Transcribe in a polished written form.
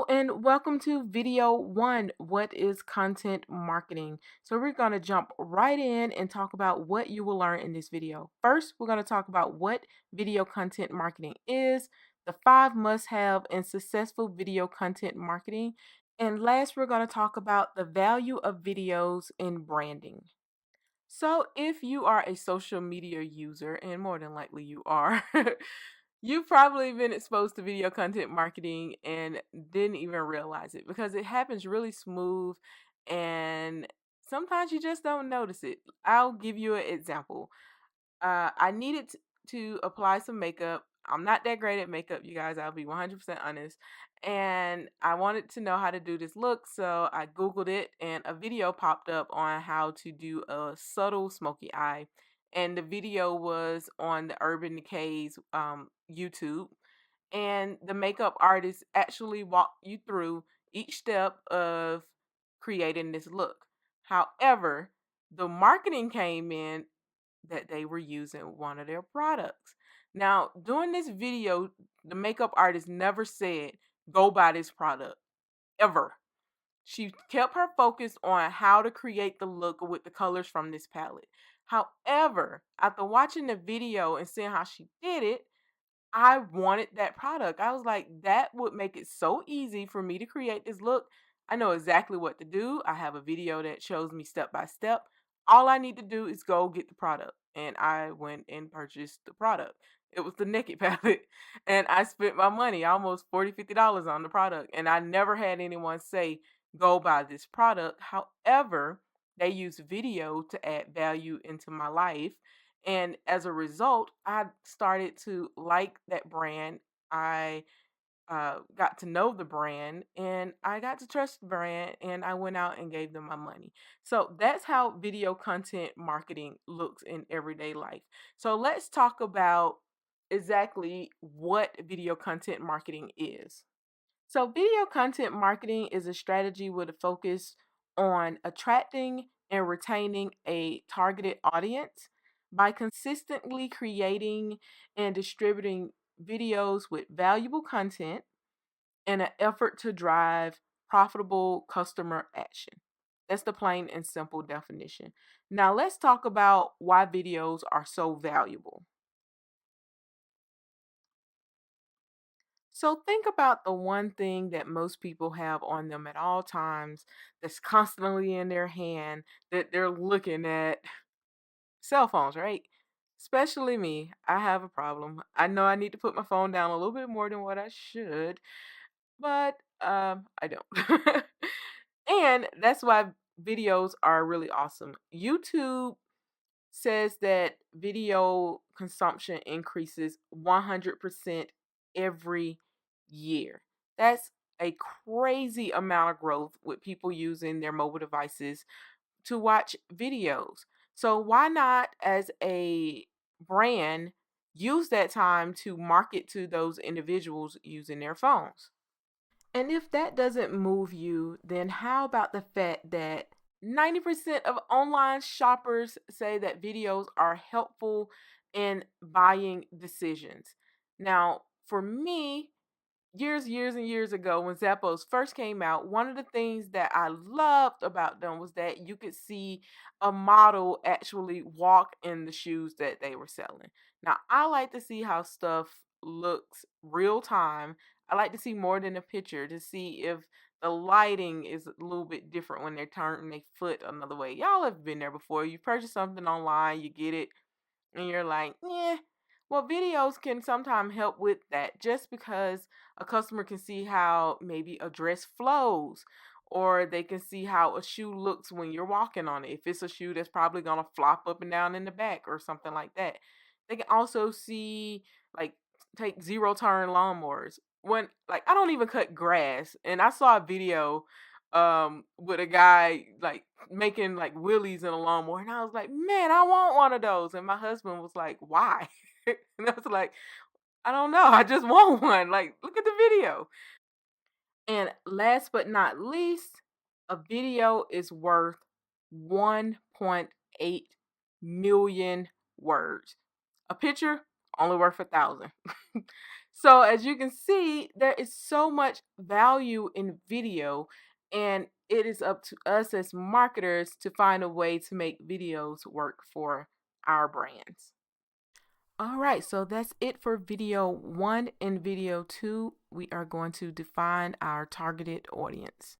and welcome to video one. What is content marketing? So, we're going to jump right in and talk about what you will learn in this video. First, we're going to talk about what video content marketing is, the five must have in successful video content marketing, and last, we're going to talk about the value of videos in branding. So, if you are a social media user, and more than likely you are, you've probably been exposed to video content marketing and didn't even realize it because it happens really smooth and sometimes you just don't notice it. I'll give you an example. I needed to apply some makeup. I'm not that great at makeup, you guys. I'll be 100% honest. And I wanted to know how to do this look, so I Googled it, and a video popped up on how to do a subtle smoky eye. And the video was on the Urban Decay's YouTube. And the makeup artist actually walked you through each step of creating this look. However, the marketing came in that they were using one of their products. Now, during this video, the makeup artist never said, go buy this product, ever. She kept her focus on how to create the look with the colors from this palette. However, after watching the video and seeing how she did it, I wanted that product. I was like, that would make it so easy for me to create this look. I know exactly what to do. I have a video that shows me step by step. All I need to do is go get the product. And I went and purchased the product. It was the Naked palette. And I spent my money, almost $40, $50 on the product. And I never had anyone say, go buy this product. However, they use video to add value into my life, and as a result, I started to like that brand. I got to know the brand and I got to trust the brand, and I went out and gave them my money. So that's how video content marketing looks in everyday life. So let's talk about exactly what video content marketing is. So, video content marketing is a strategy with a focus on attracting and retaining a targeted audience by consistently creating and distributing videos with valuable content in an effort to drive profitable customer action. That's the plain and simple definition. Now, let's talk about why videos are so valuable. So think about the one thing that most people have on them at all times that's constantly in their hand that they're looking at. Cell phones, right? Especially me. I have a problem. I know I need to put my phone down a little bit more than what I should, but I don't. And that's why videos are really awesome. YouTube says that video consumption increases 100% every year. That's a crazy amount of growth with people using their mobile devices to watch videos. So, why not, as a brand, use that time to market to those individuals using their phones? And if that doesn't move you, then how about the fact that 90% of online shoppers say that videos are helpful in buying decisions? Now, for me, years and years ago when Zappos first came out, one of the things that I loved about them was that you could see a model actually walk in the shoes that they were selling. Now, I like to see how stuff looks real time. I like to see more than a picture to see if the lighting is a little bit different when they're turning their foot another way. Y'all have been there before. You purchase something online, you get it, and you're like, yeah. Well, videos can sometimes help with that just because a customer can see how maybe a dress flows, or they can see how a shoe looks when you're walking on it. If it's a shoe that's probably going to flop up and down in the back or something like that. They can also see, like, take zero turn lawnmowers. When, like, I don't even cut grass, and I saw a video with a guy like making like wheelies in a lawnmower, and I was like, man, I want one of those. And my husband was like, why? And I was like, I don't know, I just want one. Like, look at the video. And last but not least, a video is worth 1.8 million words. A picture only worth 1,000. So as you can see, there is so much value in video, and it is up to us as marketers to find a way to make videos work for our brands. All right, so that's it for video 1. In video 2, we are going to define our targeted audience.